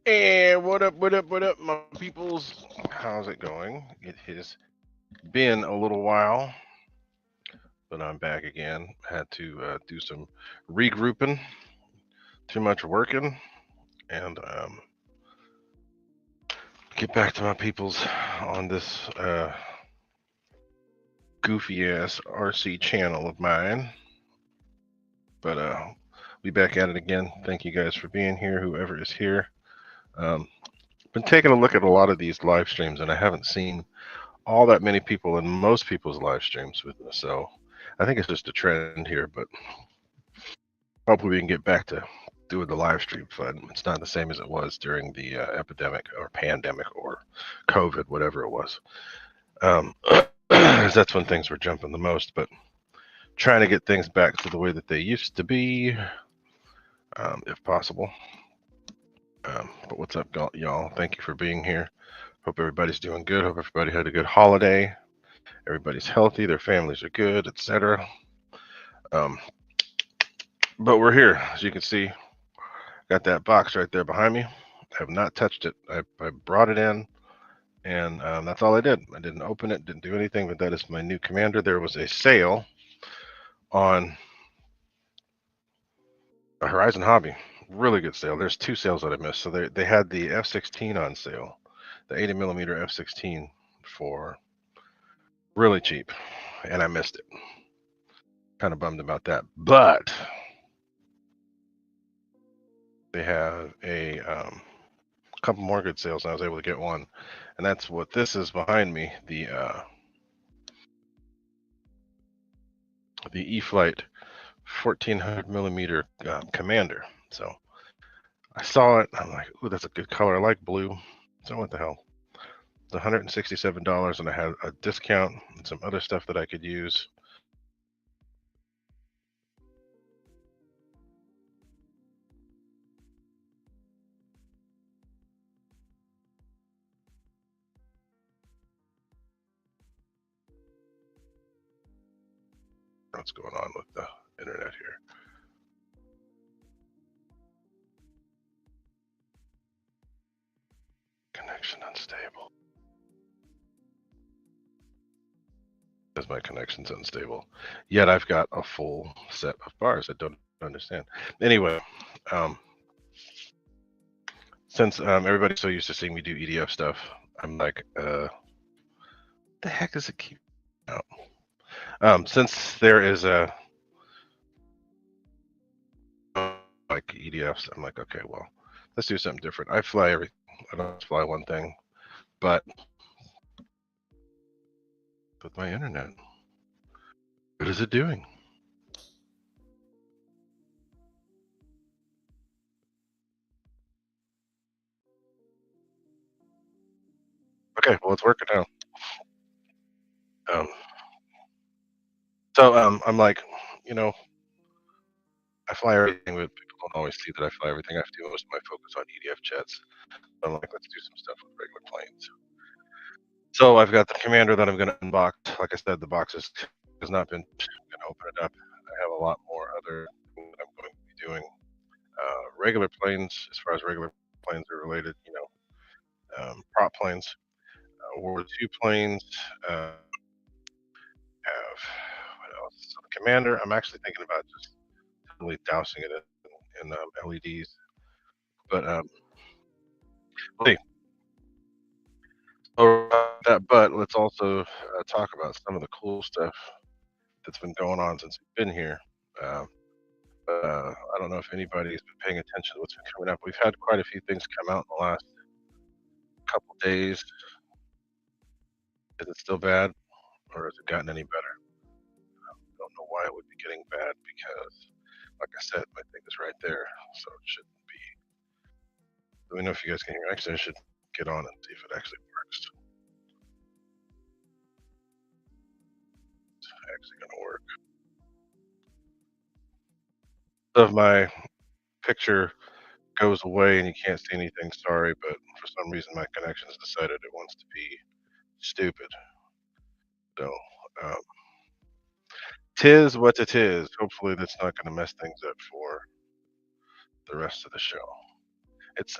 And what up, my peoples? How's it going? It has been a little while, but I'm back again. Had to do some regrouping, too much working, and get back to my peoples on this goofy ass RC channel of mine. But we back at it again. Thank you guys for being here, whoever is here. Been taking a look at a lot of these live streams, and I haven't seen all that many people in most people's live streams with us. So I think it's just a trend here, but hopefully we can get back to doing the live stream fun. It's not the same as it was during the epidemic or pandemic or COVID, whatever it was. That's when things were jumping the most, but trying to get things back to the way that they used to be, if possible. But what's up, y'all? Thank you for being here. Hope everybody's doing good. Hope everybody had a good holiday. Everybody's healthy. Their families are good, etc. But we're here, as you can see. Got that box right there behind me. I have not touched it. I brought it in, and that's all I did. I didn't open it, didn't do anything, but that is my new Commander. There was a sale on a Horizon Hobby. Really good sale. There's two sales that I missed. So they had the F-16 on sale, the 80mm F-16 for really cheap, and I missed it. Kind of bummed about that. But they have a couple more good sales, and I was able to get one, and that's what this is behind me, the Eflite 1400mm Commander. So I saw it, I'm like, ooh, that's a good color. I like blue. So what the hell? It's $167, and I had a discount and some other stuff that I could use. What's going on with the internet here? Connection unstable. Because my connection's unstable. Yet I've got a full set of bars. I don't understand. Anyway, since everybody's so used to seeing me do EDF stuff, I'm like, the heck does it keep out? Since there is a like EDFs, I'm like, okay, well, let's do something different. I fly everything. I don't fly one thing, but with my internet, what is it doing? Okay, well, it's working now. So I'm like, you know, I fly everything, but people don't always see that I fly everything. I have to do most of my focus on EDF jets. I'm like, let's do some stuff with regular planes. So I've got the Commander that I'm going to unbox. Like I said, the box has not been. I'm going to open it up. I have a lot more other that I'm going to be doing. Regular planes, as far as regular planes are related, you know, prop planes, World War II planes. Have what else? Commander. I'm actually thinking about just totally dousing it in LEDs. But hey, but let's also talk about some of the cool stuff that's been going on since we've been here. Uh, I don't know if anybody's been paying attention to what's been coming up. We've had quite a few things come out in the last couple days. Is it still bad, or has it gotten any better? I don't know why it would be getting bad because, like I said, my thing is right there, so it shouldn't be. Let me know if you guys can hear. Actually, I should get on and see if it actually works. It's actually going to work. So if my picture goes away and you can't see anything, sorry, but for some reason my connection has decided it wants to be stupid. So, um, tis what it is. Hopefully that's not going to mess things up for the rest of the show.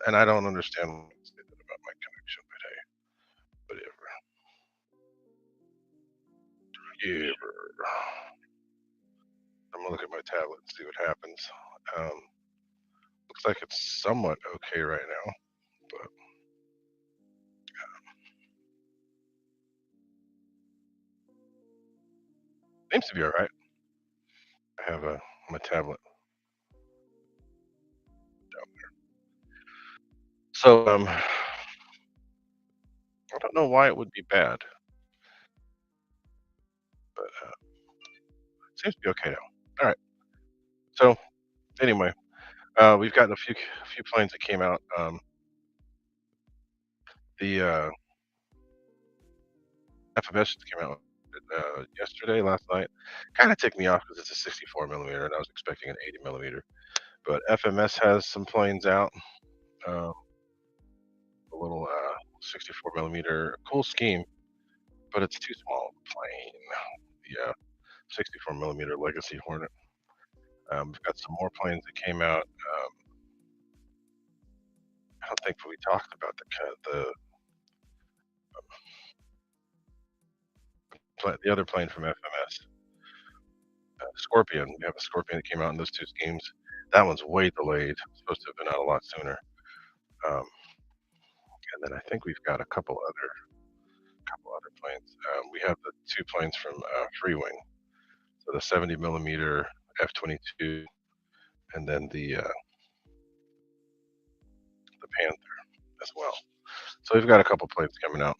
And I don't understand about my connection, but hey, whatever. Yeah, I'm gonna look at my tablet and see what happens. Um, looks like it's somewhat okay right now, but seems to be all right. I have my tablet down there. So I don't know why it would be bad, but it seems to be okay now. All right. So anyway, we've gotten a few planes that came out. The FMS came out yesterday, last night. Kind of ticked me off because it's a 64 millimeter, and I was expecting an 80 millimeter. But FMS has some planes out. Uh, a little 64 millimeter, cool scheme, but it's too small of a plane. Yeah, 64 millimeter Legacy Hornet. We've got some more planes that came out. I don't think we talked about the other plane from FMS, Scorpion. We have a Scorpion that came out in those two schemes. That one's way delayed. It's supposed to have been out a lot sooner. Um, and then I think we've got a couple other planes. We have the two planes from Free Wing, so the 70 millimeter F-22, and then the Panther as well. So we've got a couple planes coming out.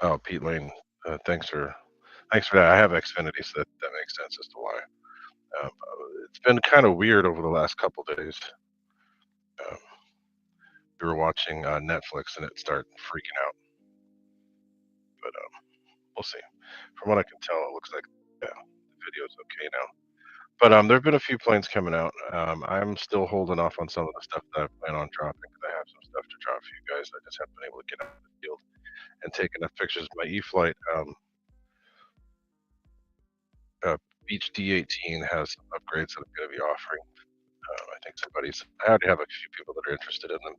Oh, Pete Lane, thanks for that. I have Xfinity, so that makes sense as to why. It's been kind of weird over the last couple days. Um, we were watching Netflix and it started freaking out, but we'll see. From what I can tell, it looks like yeah, the video's okay now. But there have been a few planes coming out. I'm still holding off on some of the stuff that I plan on dropping because I have some stuff to drop for you guys. I just haven't been able to get out of the field and take enough pictures. My E-Flight Beach D18 has some upgrades that I'm going to be offering. I think I already have a few people that are interested in them,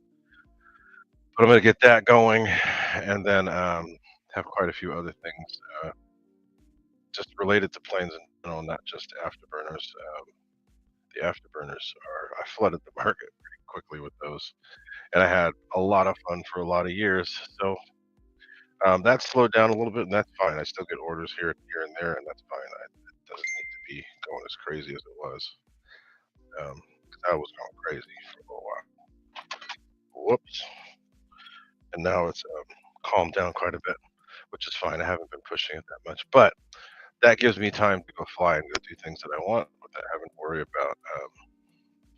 but I'm going to get that going, and then have quite a few other things just related to planes in general, not just afterburners. The afterburners I flooded the market pretty quickly with those, and I had a lot of fun for a lot of years. So that slowed down a little bit, and that's fine. I still get orders here and there, and that's fine. It doesn't need to be going as crazy as it was. 'Cause I was going crazy for a little while. Whoops. And now it's calmed down quite a bit, which is fine. I haven't been pushing it that much, but that gives me time to go fly and go do things that I want without having to worry about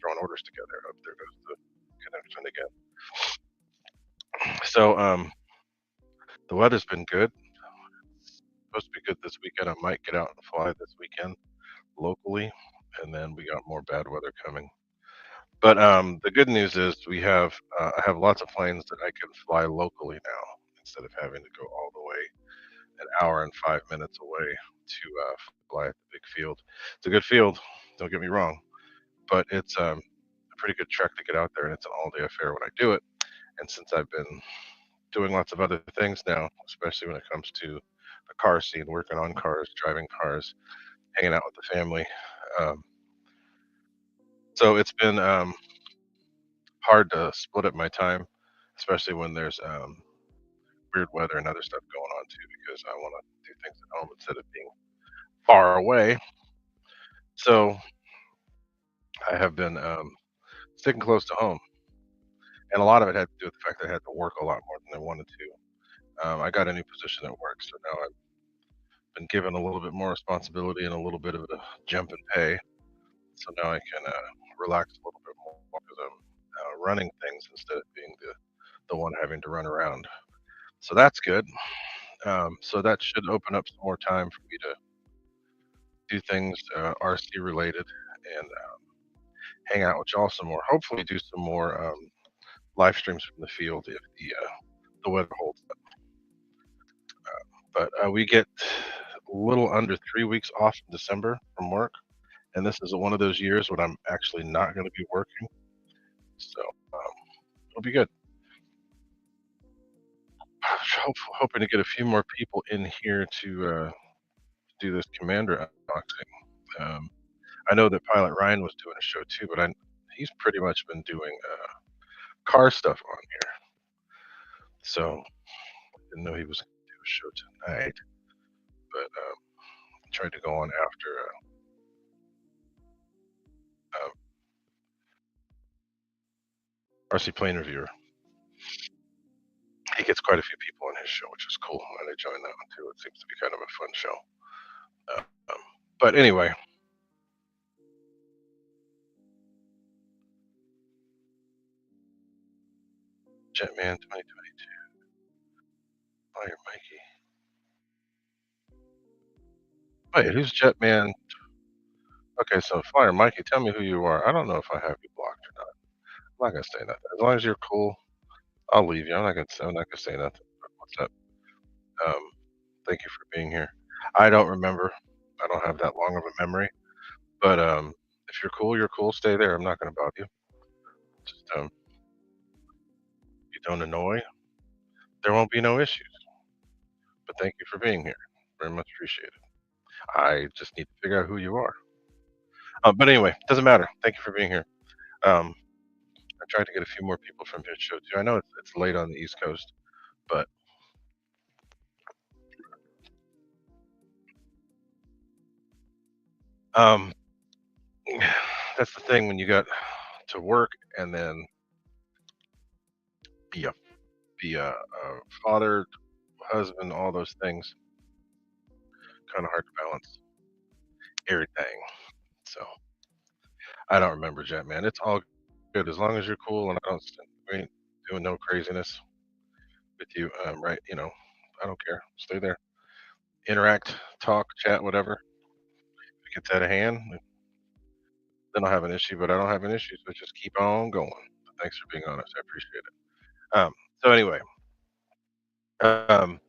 throwing orders together. Oh, there goes the connection again. So the weather's been good. It's supposed to be good this weekend. I might get out and fly this weekend locally, and then we got more bad weather coming. But the good news is I have lots of planes that I can fly locally now instead of having to go all the way an hour and 5 minutes away to fly at the big field. It's a good field, don't get me wrong, but it's a pretty good trek to get out there, and it's an all-day affair when I do it. And since I've been doing lots of other things now, especially when it comes to the car scene, working on cars, driving cars, hanging out with the family. Um, so it's been hard to split up my time, especially when there's weird weather and other stuff going on too, because I want to do things at home instead of being far away. So I have been sticking close to home, and a lot of it had to do with the fact that I had to work a lot more than I wanted to. I got a new position at work, so now I've been given a little bit more responsibility and a little bit of a jump in pay. So now I can relax a little bit more because I'm running things instead of being the one having to run around. So that's good. So that should open up some more time for me to do things RC related and hang out with y'all some more. Hopefully, do some more live streams from the field if the weather holds up. But we get a little under 3 weeks off in December from work, and this is one of those years when I'm actually not going to be working. So it'll be good. Hoping to get a few more people in here to do this Commander unboxing. I know that Pilot Ryan was doing a show too, but he's pretty much been doing car stuff on here. So I didn't know he was going to do a show tonight, but tried to go on after RC Plane Reviewer. He gets quite a few people on his show, which is cool. And I joined that one too. It seems to be kind of a fun show. But anyway, Jetman 2022. Fire Mikey. Wait, who's Jetman? Okay, so Flyer Mikey, tell me who you are. I don't know if I have you blocked or not. I'm not gonna say nothing. As long as you're cool, I'll leave you. I'm not gonna say nothing. What's up? Um, thank you for being here. I don't remember. I don't have that long of a memory. But if you're cool, you're cool. Stay there. I'm not gonna bother you. Just you don't annoy, there won't be no issues. But thank you for being here. Very much appreciated. I just need to figure out who you are. But anyway, doesn't matter. Thank you for being here. Um, I tried to get a few more people from his show too. I know it's late on the East Coast, but um, that's the thing when you got to work and then be a be a father, husband, all those things. Kind of hard to balance everything. So I don't remember Jet Man. It's all good as long as you're cool and I don't we ain't doing no craziness with you. Right? I don't care. Stay there. Interact, talk, chat, whatever. If it gets out of hand, then I'll have an issue. But I don't have an issue, so just keep on going. Thanks for being honest. I appreciate it. So anyway, so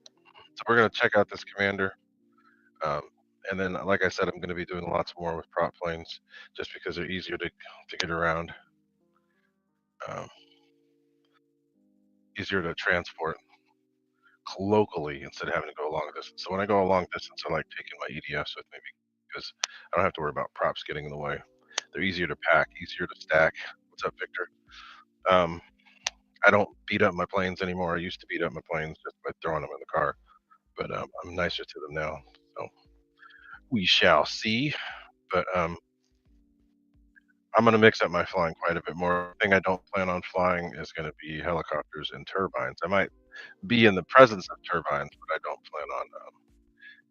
we're gonna check out this Commander. Um, and then, like I said, I'm going to be doing lots more with prop planes, just because they're easier to get around, um, easier to transport locally instead of having to go a long distance. So when I go a long distance, I like taking my EDFs with me because I don't have to worry about props getting in the way. They're easier to pack, easier to stack. What's up, Victor? Um, I don't beat up my planes anymore. I used to beat up my planes just by throwing them in the car, but I'm nicer to them now. So we shall see. But I'm going to mix up my flying quite a bit more. The thing I don't plan on flying is going to be helicopters and turbines. I might be in the presence of turbines, but I don't plan on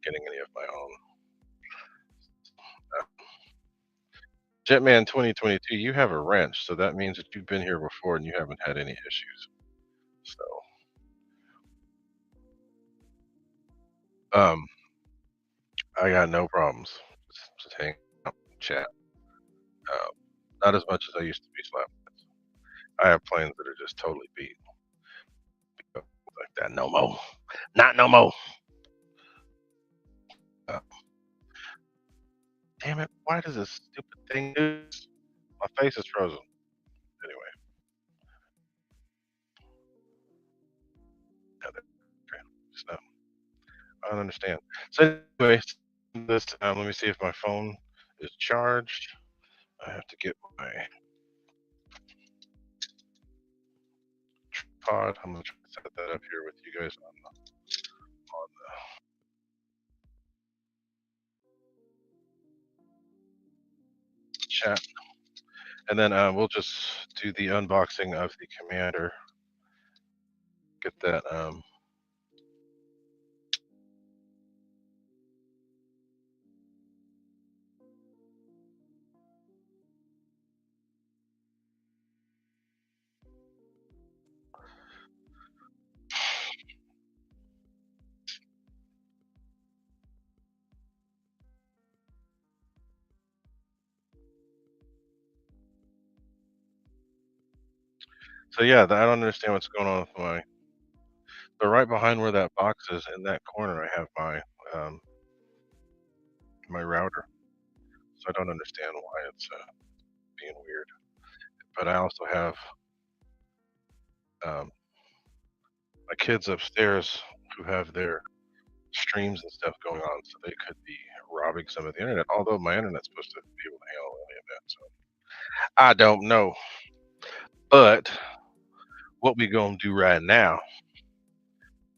getting any of my own. Uh, Jetman 2022, you have a wrench, so that means that you've been here before and you haven't had any issues. So, I got no problems. Just hang out, chat. Uh, not as much as I used to be slapped. I have planes that are just totally beat like that. No more. Not no more. Uh, damn it! Why does this stupid thing do this? My face is frozen. Anyway, okay. So I don't understand. So anyway, this time, let me see if my phone is charged. I have to get my tripod. I'm gonna try to set that up here with you guys on the chat, and then we'll just do the unboxing of the Commander. Get that. So yeah, I don't understand what's going on with my. So right behind where that box is, in that corner, I have my my router. So I don't understand why it's being weird. But I also have um, my kids upstairs who have their streams and stuff going on, so they could be robbing some of the internet. Although my internet's supposed to be able to handle any of that, so I don't know. But what we gonna do right now?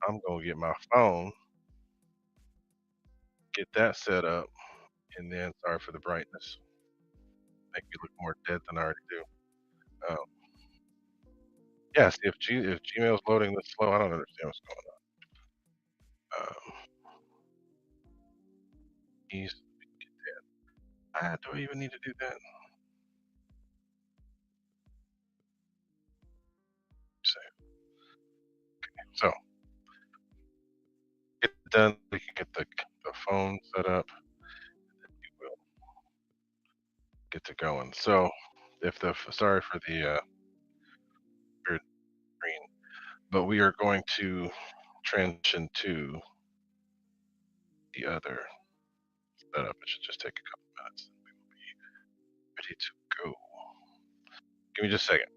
I'm gonna get my phone, get that set up, and then sorry for the brightness, make me look more dead than I already do. Um, yeah, see if Gmail's loading this slow, I don't understand what's going on. He's do I even need to do that? So get it done. We can get the phone set up. We will get to going. So if the sorry for the weird screen, but we are going to transition to the other setup. It should just take a couple minutes. We will be ready to go. Give me just a second.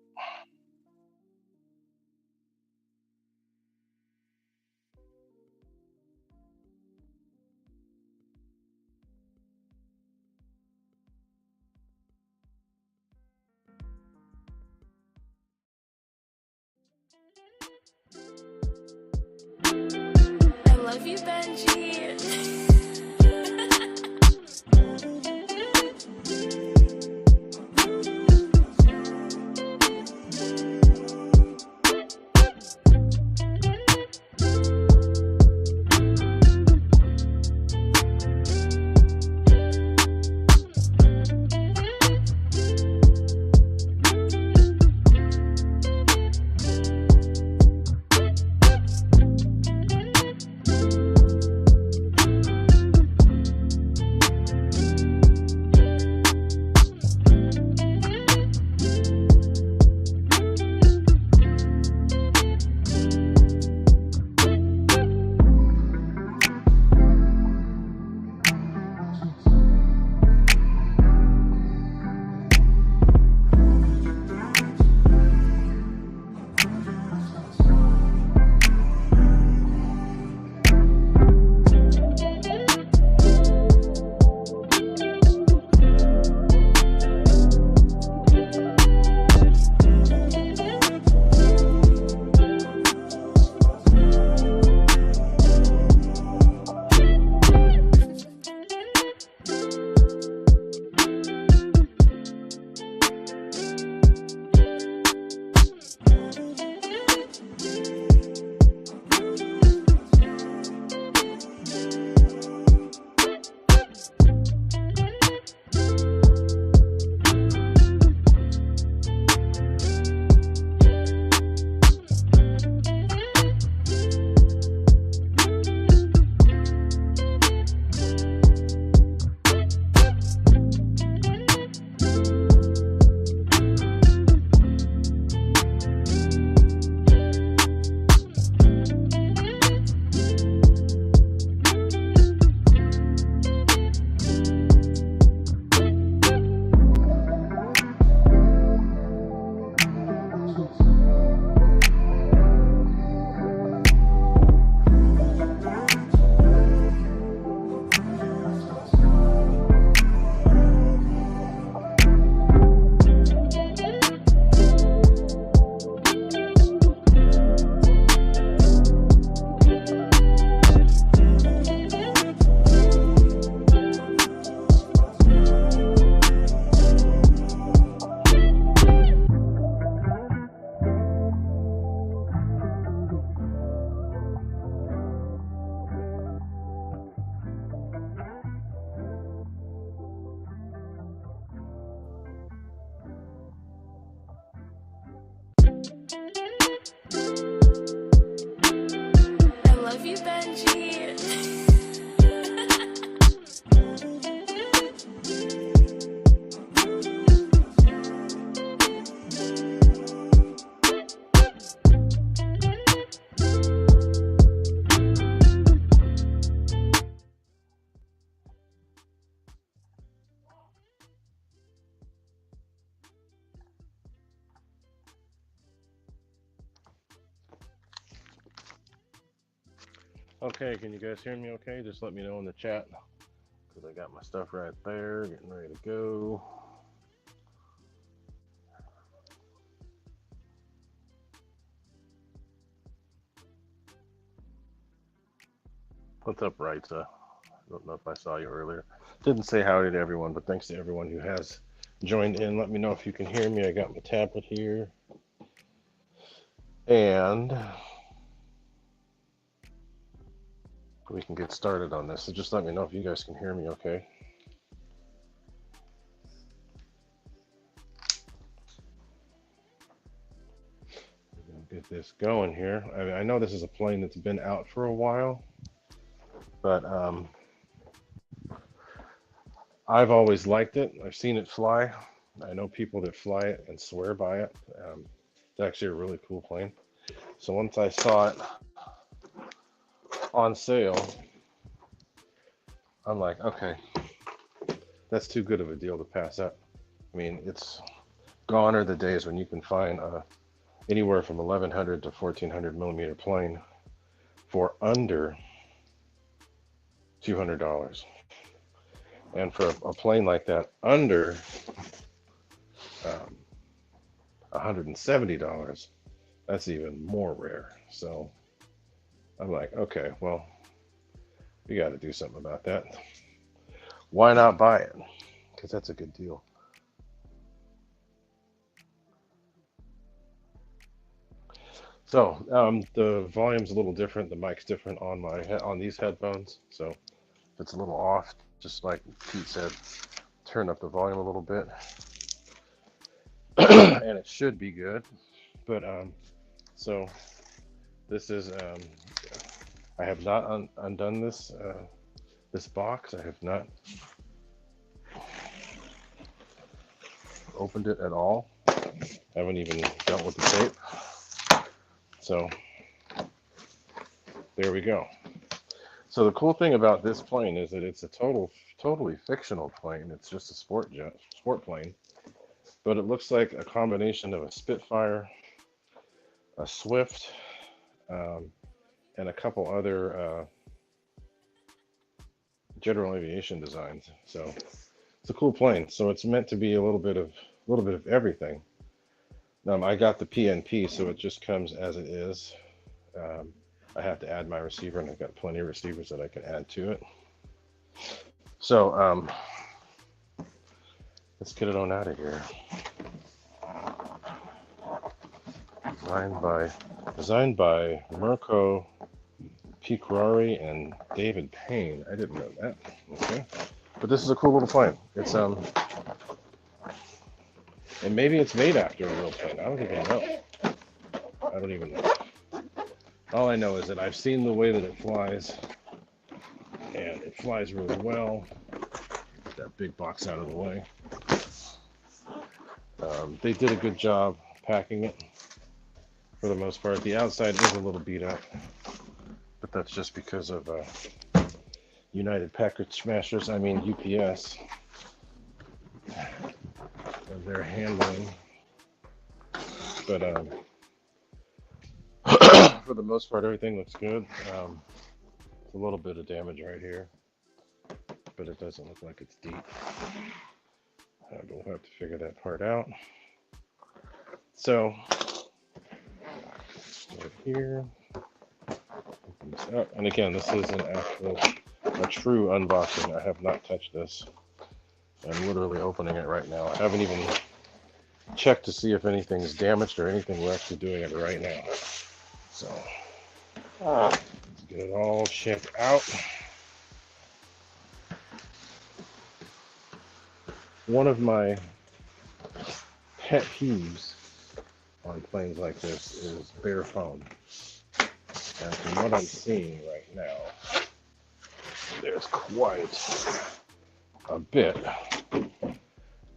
I love you, Benji. love you, Benji. Okay, can you guys hear me okay? Just let me know in the chat, because I got my stuff right there, getting ready to go. What's up, Raitza? I don't know if I saw you earlier. Didn't say howdy to everyone, but thanks to everyone who has joined in. Let me know if you can hear me. I got my tablet here. And we can get started on this. So just let me know if you guys can hear me okay. Get this going here. I know this is a plane that's been out for a while, but I've always liked it. I've seen it fly. I know people that fly it and swear by it. It's actually a really cool plane. So once I saw it on sale, I'm like, okay, that's too good of a deal to pass up. I mean, it's gone are the days when you can find anywhere from 1100 to 1400 millimeter plane for under $200. And for a plane like that, under $170, that's even more rare. So I'm like, okay, well, we got to do something about that. Why not buy it? Because that's a good deal. So the volume's a little different. The mic's different on these headphones. So if it's a little off, just like Pete said, turn up the volume a little bit, and it should be good. But so this is I have not undone this this box. I have not opened it at all. I haven't even dealt with the tape. So there we go. So the cool thing about this plane is that it's a totally fictional plane. It's just a sport plane, but it looks like a combination of a Spitfire, a Swift, and a couple other general aviation designs. So it's a cool plane. So it's meant to be a little bit of everything. I got the PNP, so it just comes as it is. I have to add my receiver, and I've got plenty of receivers that I can add to it. So let's get it on out of here. Designed by Mirko Picrari and David Payne. I didn't know that. Okay, but this is a cool little plane. It's and maybe it's made after a real plane. I don't even know. All I know is that I've seen the way that it flies, and it flies really well. Get that big box out of the way. They did a good job packing it for the most part. The outside is a little beat up, but that's just because of United Package Smashers, UPS, and their handling. But for the most part, everything looks good. A little bit of damage right here, but it doesn't look like it's deep. We'll have to figure that part out. So, right here, open this up. And again, this is a true unboxing. I have not touched this. I'm literally opening it right now. I haven't even checked to see if anything's damaged or anything. We're actually doing it right now. So, let's get it all checked out. One of my pet peeves on planes like this is bare foam. And from what I'm seeing right now, there's quite a bit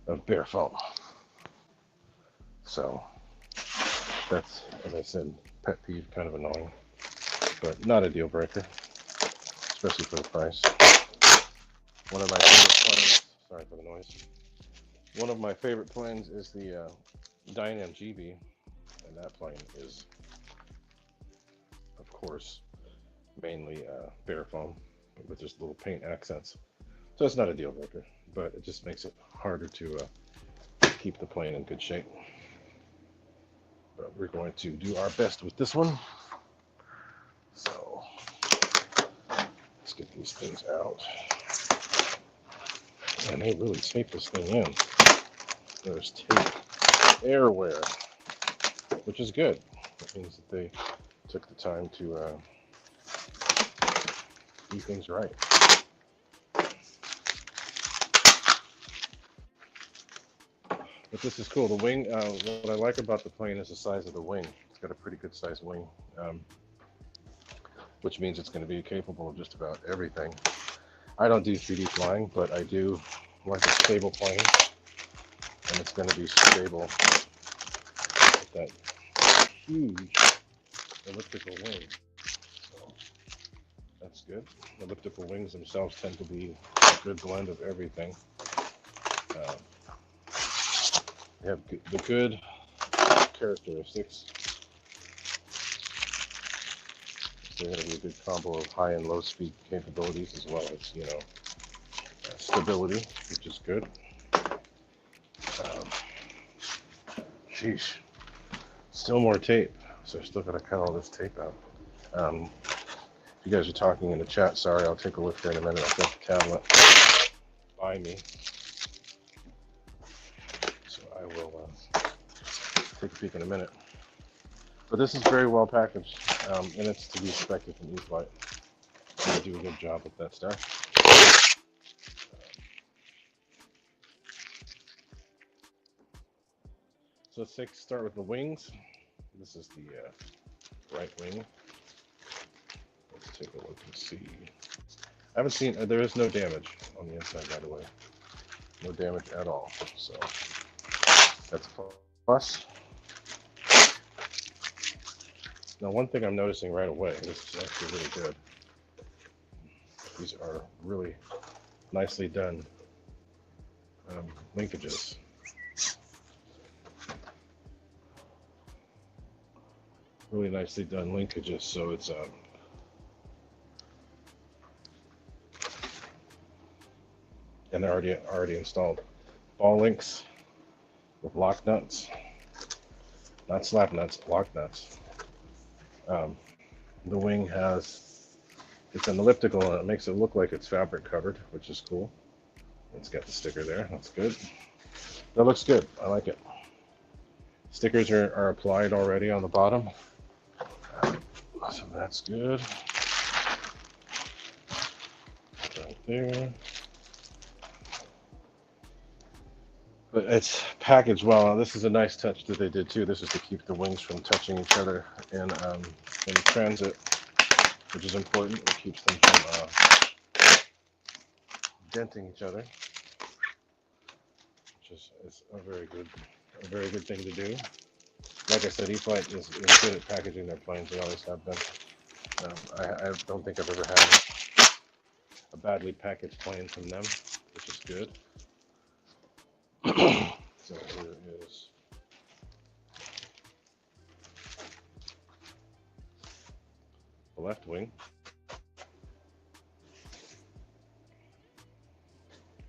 of bare foam. So that's, as I said, pet peeve, kind of annoying, but not a deal breaker, especially for the price. One of my favorite planes, sorry for the noise, one of my favorite planes is the Dynam GB, and that plane is, of course, mainly bare foam with just little paint accents. So it's not a deal breaker, but it just makes it harder to keep the plane in good shape. But we're going to do our best with this one. So let's get these things out. And they really tape this thing in. There's tape everywhere, which is good. It means that they took the time to do things right. But this is cool. The wing, what I like about the plane is the size of the wing. It's got a pretty good sized wing, which means it's going to be capable of just about everything. I don't do 3D flying, but I do like a stable plane, and it's going to be stable with that huge elliptical wing. So that's good. Elliptical wings themselves tend to be a good blend of everything. They have the good characteristics. They're going to be a good combo of high and low speed capabilities, as well as, you know, stability, which is good. Sheesh. Still more tape, so I still got to cut all this tape out. If you guys are talking in the chat, sorry, I'll take a look here in a minute. I've got the tablet by me, so I will take a peek in a minute. But this is very well packaged, and it's to be expected from Eflite. They do a good job with that stuff. So let's start with the wings. This is the right wing. Let's take a look and see. I haven't seen, there is no damage on the inside, by the way. No damage at all, so that's a plus. Now, one thing I'm noticing right away, this is actually really good. These are really nicely done linkages. Really nicely done linkages, so it's and they're already installed. Ball links with lock nuts, not slap nuts, lock nuts. The wing it's an elliptical, and it makes it look like it's fabric covered, which is cool. It's got the sticker there, that's good. That looks good, I like it. Stickers are applied already on the bottom, so that's good. Right there. But it's packaged well. This is a nice touch that they did too. This is to keep the wings from touching each other in transit, which is important. It keeps them from denting each other, which is a very good thing to do. Like I said, Eflite is good at packaging their planes. They always have been. I don't think I've ever had a badly packaged plane from them, which is good. So here is the left wing.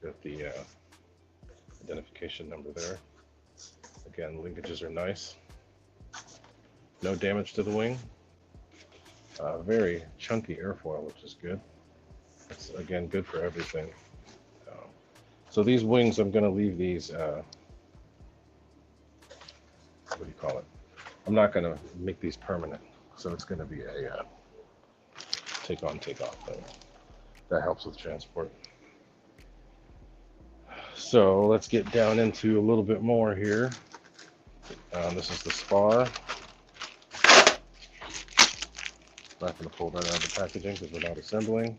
Got the identification number there. Again, linkages are nice. No damage to the wing. Very chunky airfoil, which is good. It's, again, good for everything. So these wings, I'm going to leave these, what do you call it? I'm not going to make these permanent. So it's going to be a take on, take off thing. That helps with transport. So let's get down into a little bit more here. This is the spar. Not going to pull that out of the packaging because we're not assembling.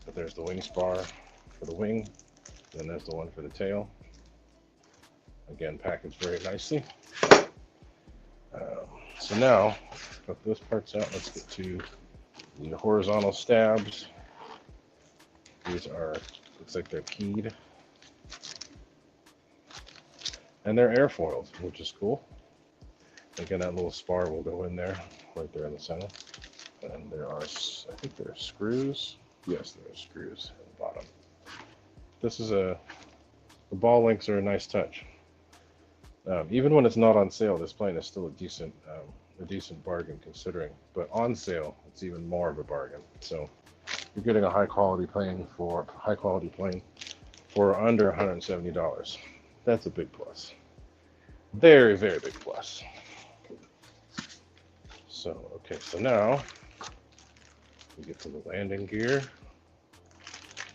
But there's the wing spar for the wing. Then there's the one for the tail. Again, packaged very nicely. So now, got those parts out. Let's get to the horizontal stabs. These are, looks like they're keyed. And they're airfoiled, which is cool. Again, that little spar will go in there, right there in the center. And there are, I think there are screws. Yes, there are screws at the bottom. This is the ball links are a nice touch. Even when it's not on sale, this plane is still a decent bargain considering. But on sale, it's even more of a bargain. So you're getting a high quality plane for under $170. That's a big plus. Very, very big plus. So, okay, so now we get to the landing gear.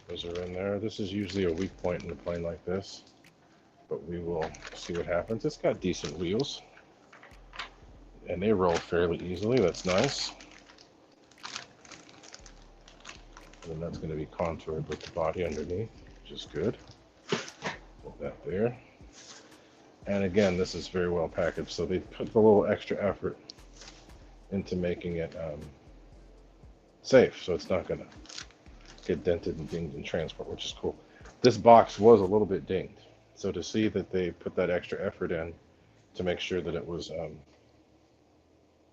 Those are in there. This is usually a weak point in a plane like this, but we will see what happens. It's got decent wheels, and they roll fairly easily. That's nice. And that's going to be contoured with the body underneath, which is good. Put that there. And again, this is very well packaged, so they put a little extra effort into making it safe, so it's not going to get dented and dinged in transport, which is cool. This box was a little bit dinged, so to see that they put that extra effort in to make sure that it was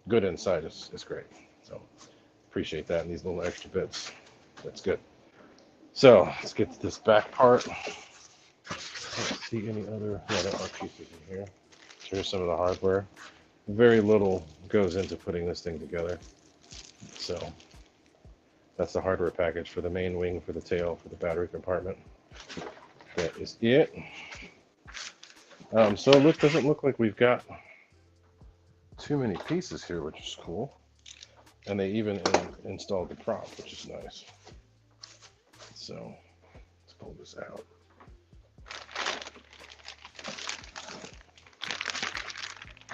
good inside is great. So appreciate that, and these little extra bits, that's good. So let's get to this back part. I don't see any other, yeah, there are pieces in here. Here's some of the hardware. Very little goes into putting this thing together. So that's the hardware package for the main wing, for the tail, for the battery compartment. That is it. So it doesn't look like we've got too many pieces here, which is cool. And they even installed the prop, which is nice. So let's pull this out.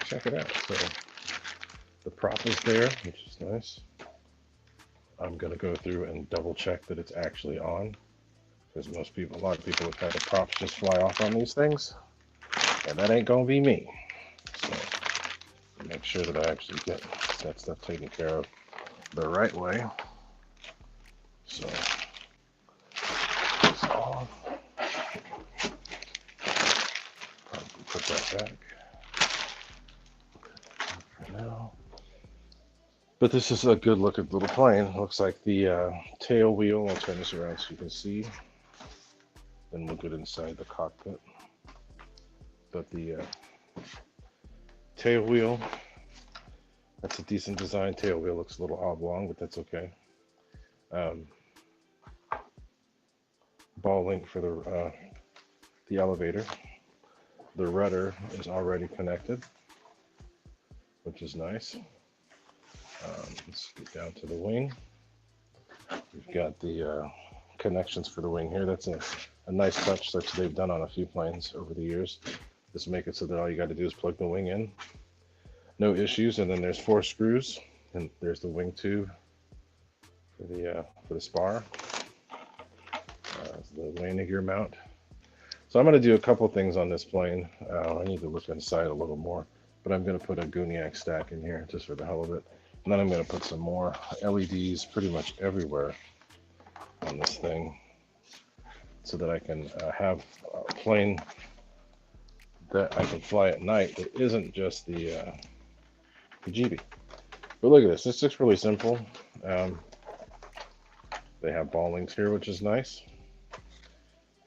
Check it out. So the prop is there, which is nice. I'm going to go through and double check that it's actually on, because a lot of people have had the props just fly off on these things, and that ain't going to be me. So make sure that I actually get that stuff taken care of the right way. So this off. Probably put that back. Now. But this is a good looking little plane. Looks like the tail wheel, I'll turn this around so you can see. Then we'll get inside the cockpit. But the tail wheel, that's a decent design. Tail wheel looks a little oblong, but that's okay. Ball link for the elevator. The rudder is already connected, which is nice. Let's get down to the wing. We've got the connections for the wing here. That's a nice touch that they've done on a few planes over the years. Just make it so that all you got to do is plug the wing in. No issues. And then there's 4 screws, and there's the wing tube for the spar. The landing gear mount. So I'm going to do a couple things on this plane. I need to look inside a little more, but I'm going to put a Gooniac stack in here just for the hell of it. And then I'm going to put some more LEDs pretty much everywhere on this thing, so that I can have a plane that I can fly at night that isn't just the GB. But look at this. This looks really simple. They have ball links here, which is nice.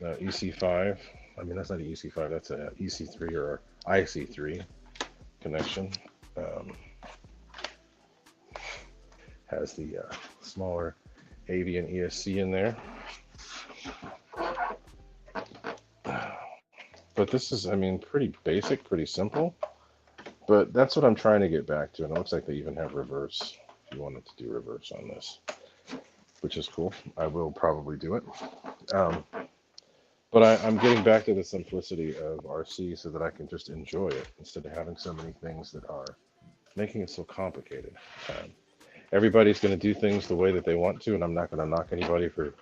EC5. I mean, that's not an EC5. That's an EC3 or IC3 connection. Has the smaller Aviation ESC in there. But this is, I mean, pretty basic, pretty simple. But that's what I'm trying to get back to. And it looks like they even have reverse, if you wanted to do reverse on this, which is cool. I will probably do it. But I'm getting back to the simplicity of RC so that I can just enjoy it instead of having so many things that are making it so complicated. everybody's going to do things the way that they want to, and I'm not going to knock anybody for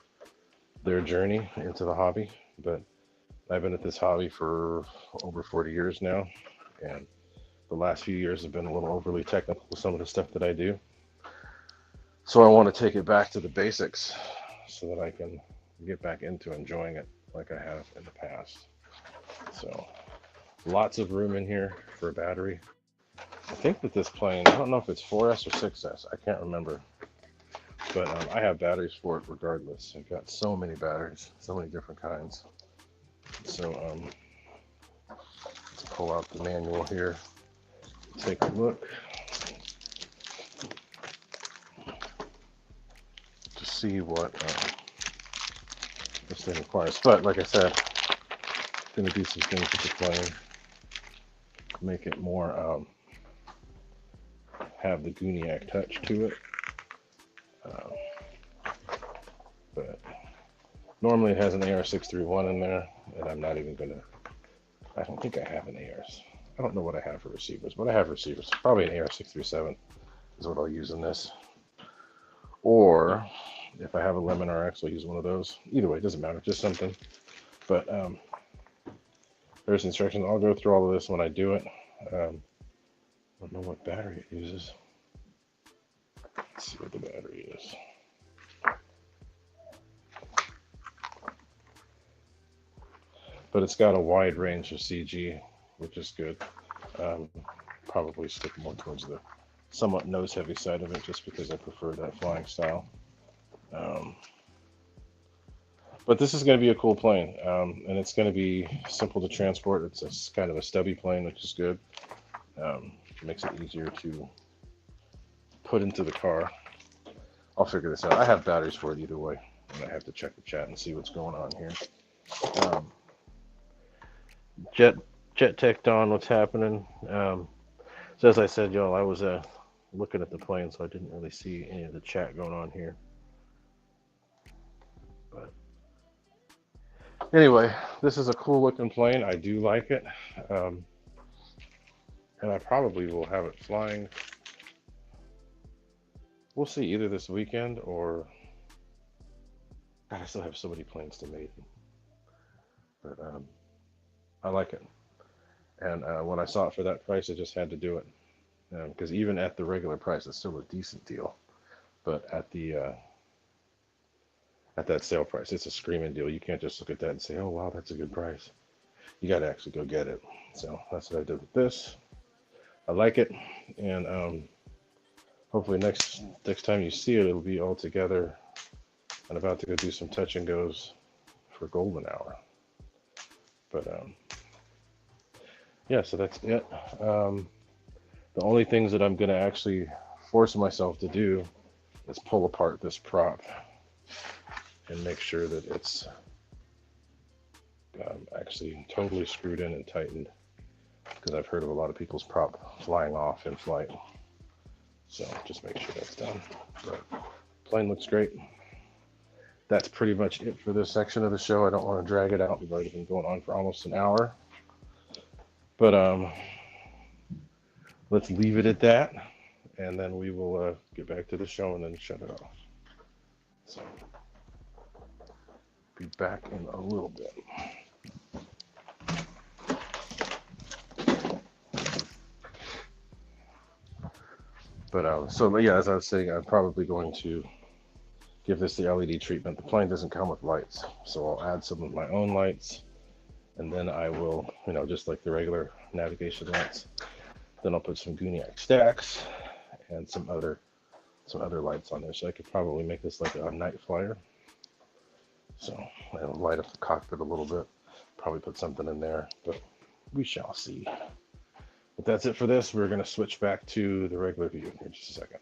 their journey into the hobby. But I've been at this hobby for over 40 years now, and the last few years have been a little overly technical with some of the stuff that I do. So I want to take it back to the basics so that I can get back into enjoying it like I have in the past. So lots of room in here for a battery. I think that this plane, I don't know if it's 4S or 6S, I can't remember. But I have batteries for it regardless. I've got so many batteries, so many different kinds. So let's pull out the manual here, take a look to see what this thing requires. But like I said, I'm going to do some things with the plane, make it more, have the Gooniac touch to it. But normally it has an AR-631 in there, and I'm not even going to, I don't think I have an ARs. I don't know what I have for receivers, but I have receivers. Probably an AR-637 is what I'll use in this. Or if I have a Lemon RX, I'll use one of those. Either way, it doesn't matter, just something. But there's instructions. I'll go through all of this when I do it. I don't know what battery it uses. Let's see what the battery is. But it's got a wide range of CG, which is good. Probably stick more towards the somewhat nose-heavy side of it, just because I prefer that flying style. But this is going to be a cool plane, and it's going to be simple to transport. It's kind of a stubby plane, which is good. It makes it easier to put into the car. I'll figure this out. I have batteries for it either way, and I have to check the chat and see what's going on here. Jet Tech Dawn, what's happening? So as I said, y'all, I was looking at the plane, so I didn't really see any of the chat going on here. But anyway, this is a cool looking plane. I do like it, and I probably will have it flying. We'll see, either this weekend or, God, I still have so many planes to make. But I like it. And when I saw it for that price, I just had to do it. Because even at the regular price, it's still a decent deal. But at that sale price, it's a screaming deal. You can't just look at that and say, oh, wow, that's a good price. You got to actually go get it. So that's what I did with this. I like it. And hopefully next time you see it, it'll be all together. I'm about to go do some touch and goes for golden hour. But yeah, so that's it. The only things that I'm going to actually force myself to do is pull apart this prop and make sure that it's actually totally screwed in and tightened, because I've heard of a lot of people's prop flying off in flight. So just make sure that's done. But plane looks great. That's pretty much it for this section of the show. I don't want to drag it out. We've already been going on for almost an hour. But let's leave it at that, and then we will get back to the show and then shut it off. So, be back in a little bit. But so yeah, as I was saying, I'm probably going to give this the LED treatment. The plane doesn't come with lights, so I'll add some of my own lights, and then I will, just like the regular navigation lights. Then I'll put some Gooniac stacks and some other lights on there. So I could probably make this like a night flyer. So I'll light up the cockpit a little bit. Probably put something in there, but we shall see. But that's it for this. We're going to switch back to the regular view in just a second.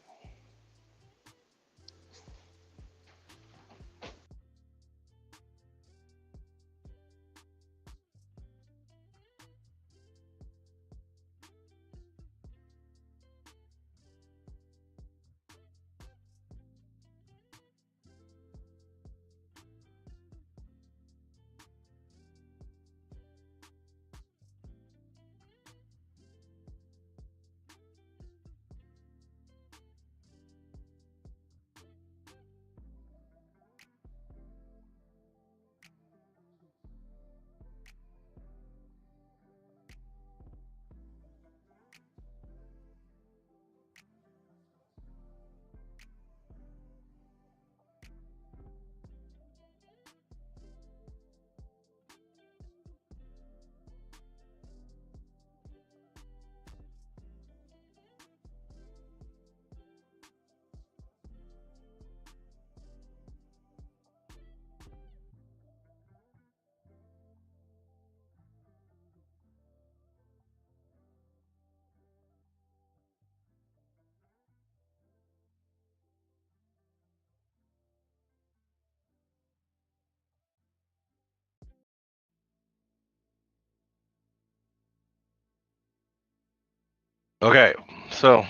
Okay, so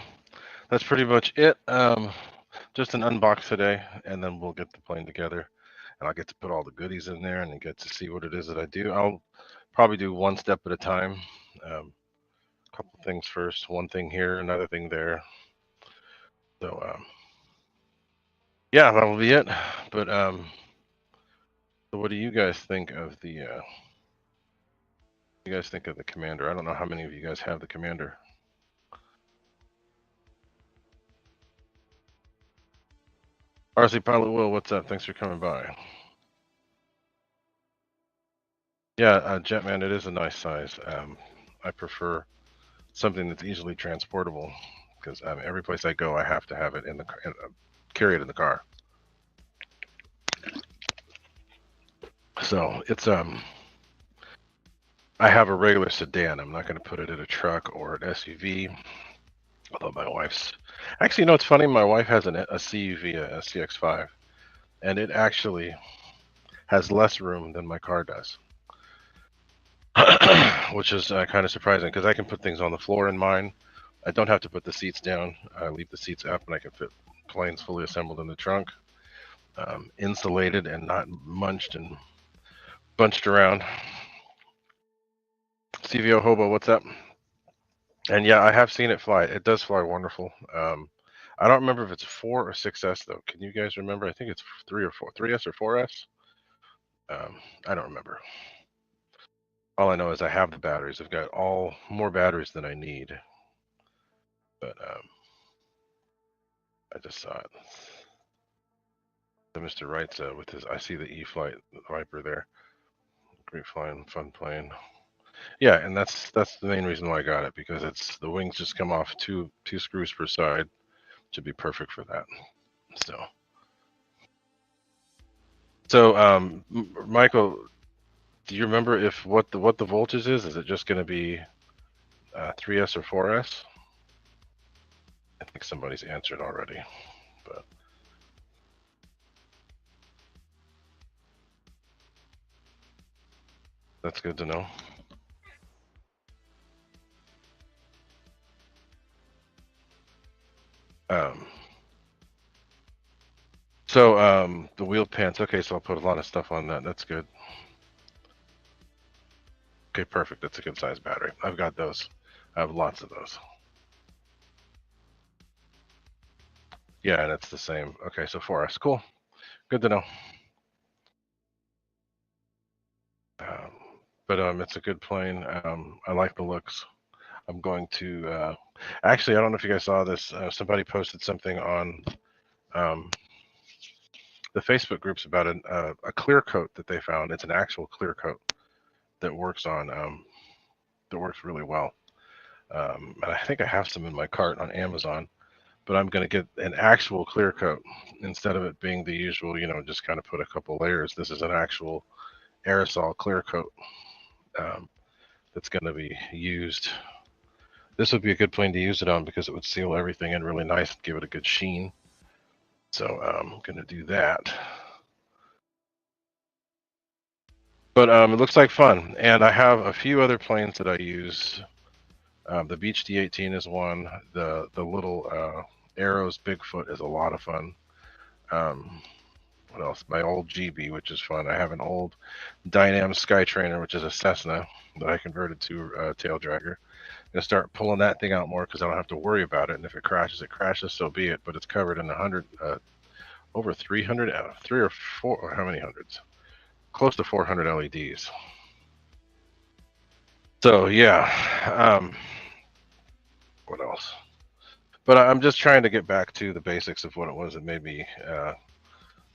that's pretty much it. Just an unbox today, and then we'll get the plane together, and I'll get to put all the goodies in there and get to see what it is that I do. I'll probably do one step at a time. A couple things first, one thing here, another thing there. So yeah, that'll be it. But so what do you guys think of the? You guys think of the Commander? I don't know how many of you guys have the Commander. RC Pilot Will, what's up? Thanks for coming by. Yeah, Jetman, it is a nice size. I prefer something that's easily transportable because every place I go, I have to have it in the carry it in the car. So it's I have a regular sedan. I'm not going to put it in a truck or an SUV. Although my wife's actually, you know, it's funny. My wife has a CUV, a CX-5, and it actually has less room than my car does. Which is kind of surprising because I can put things on the floor in mine. I don't have to put the seats down. I leave the seats up, and I can fit planes fully assembled in the trunk, insulated and not munched and bunched around. CVO Hobo, what's up? And yeah, I have seen it fly. It does fly wonderful. I don't remember if it's 4 or 6S though. Can you guys remember? I think it's 3 or 4, 3S or 4S. I don't remember. All I know is I have the batteries. I've got more batteries than I need. But I just saw it. So Mr. Wright's with his. I see the Eflite Viper there. Great flying, fun plane. Yeah, and that's the main reason why I got it because it's the wings just come off two screws per side. Should be perfect for that. So Michael, do you remember if what the voltage is? Is it just going to be 3S or 4S? I think somebody's answered already, but that's good to know. So the wheel pants. Okay, so I'll put a lot of stuff on that. That's good. Okay, perfect. That's a good size battery. I've got those. I have lots of those. Yeah, and it's the same. Okay, so 4S. Cool. Good to know. But it's a good plane. I like the looks. I'm going to actually, I don't know if you guys saw this. Somebody posted something on the Facebook groups about a clear coat that they found. It's an actual clear coat that works on that works really well. And I think I have some in my cart on Amazon. But I'm going to get an actual clear coat instead of it being the usual, you know, just kind of put a couple layers. This is an actual aerosol clear coat that's going to be used. This would be a good plane to use it on because it would seal everything in really nice and give it a good sheen. So I'm going to do that. But it looks like fun. And I have a few other planes that I use. The Beach D18 is one. The little Arrows Bigfoot is a lot of fun. What else? My old GB, which is fun. I have an old Dynam Skytrainer, which is a Cessna that I converted to tail dragger. I'm gonna start pulling that thing out more because I don't have to worry about it. And if it crashes, it crashes. So be it. But it's covered in 100, over 300, 3 or 4, or how many hundreds? Close to 400 LEDs. So yeah. What else? But I'm just trying to get back to the basics of what it was that made me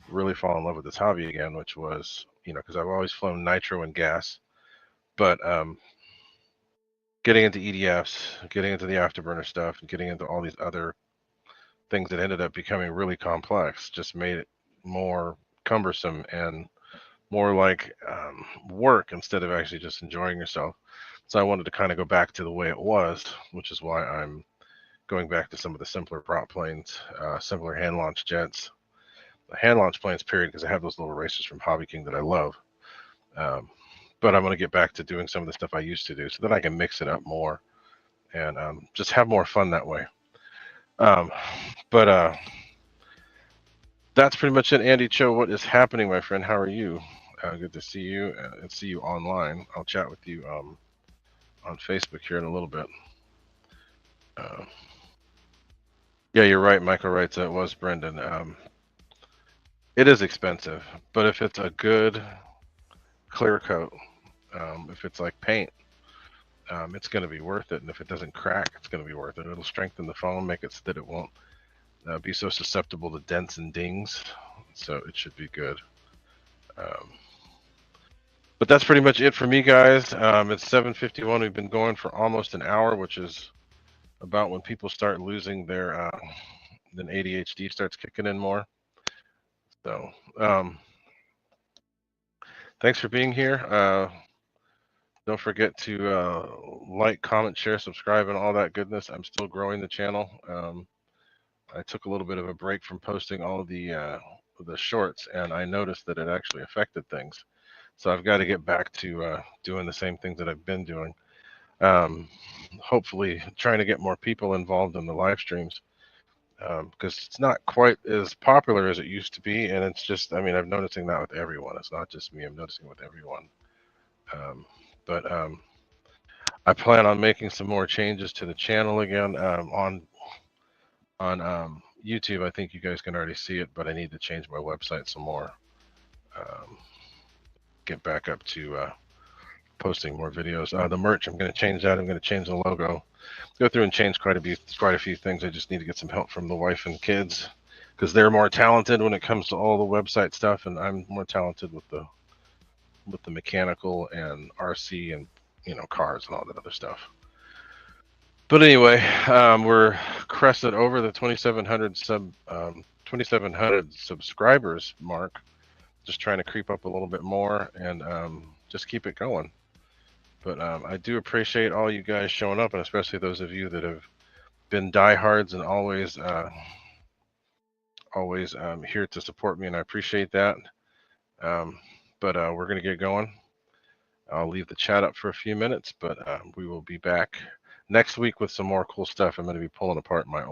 really fall in love with this hobby again, which was, you know, because I've always flown nitro and gas, but getting into EDFs, getting into the afterburner stuff, and getting into all these other things that ended up becoming really complex just made it more cumbersome and more like work instead of actually just enjoying yourself. So I wanted to kind of go back to the way it was, which is why I'm going back to some of the simpler prop planes, simpler hand launch jets, hand launch planes, period, because I have those little racers from Hobby King that I love. But I'm going to get back to doing some of the stuff I used to do so that I can mix it up more and just have more fun that way. But that's pretty much it. Andy Cho, what is happening, my friend? How are you? Good to see you and see you online. I'll chat with you on Facebook here in a little bit. Uh, yeah, you're right. Michael writes it was Brendan. It is expensive, but if it's a good clear coat, if it's like paint, it's going to be worth it. And if it doesn't crack, it's going to be worth it. It'll strengthen the foam, make it so that it won't be so susceptible to dents and dings. So it should be good. But that's pretty much it for me, guys. It's 7:51. We've been going for almost an hour, which is about when people start losing their, then ADHD starts kicking in more. So thanks for being here. Don't forget to like, comment, share, subscribe, and all that goodness. I'm still growing the channel. I took a little bit of a break from posting all of the shorts, and I noticed that it actually affected things. So I've got to get back to doing the same things that I've been doing. Hopefully trying to get more people involved in the live streams, because it's not quite as popular as it used to be. And it's just, I mean, I'm noticing that with everyone. It's not just me. I'm noticing it with everyone. But I plan on making some more changes to the channel again. On YouTube, I think you guys can already see it, but I need to change my website some more. Get back up to posting more videos. The merch, I'm going to change that. I'm going to change the logo. Go through and change quite a few things. I just need to get some help from the wife and kids, because they're more talented when it comes to all the website stuff, and I'm more talented with the mechanical and RC and cars and all that other stuff. But anyway, we're crested over the 2,700 subscribers mark. Just trying to creep up a little bit more and just keep it going. But I do appreciate all you guys showing up, and especially those of you that have been diehards and always here to support me, and I appreciate that. But we're going to get going. I'll leave the chat up for a few minutes, but we will be back next week with some more cool stuff. I'm going to be pulling apart my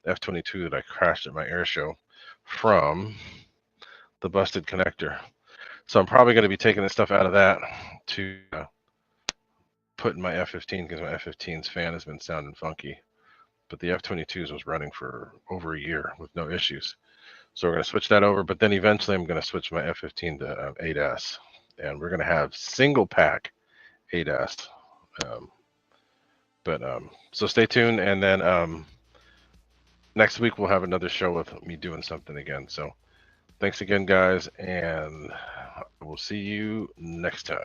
F-22 that I crashed at my air show from the busted connector. So I'm probably going to be taking the stuff out of that to put in my F-15, because my F-15's fan has been sounding funky. But the F-22's was running for over a year with no issues. So we're going to switch that over, but then eventually I'm going to switch my F-15 to ADAS. And we're going to have single pack ADAS. So stay tuned, and then next week we'll have another show with me doing something again. So thanks again, guys, and we'll see you next time.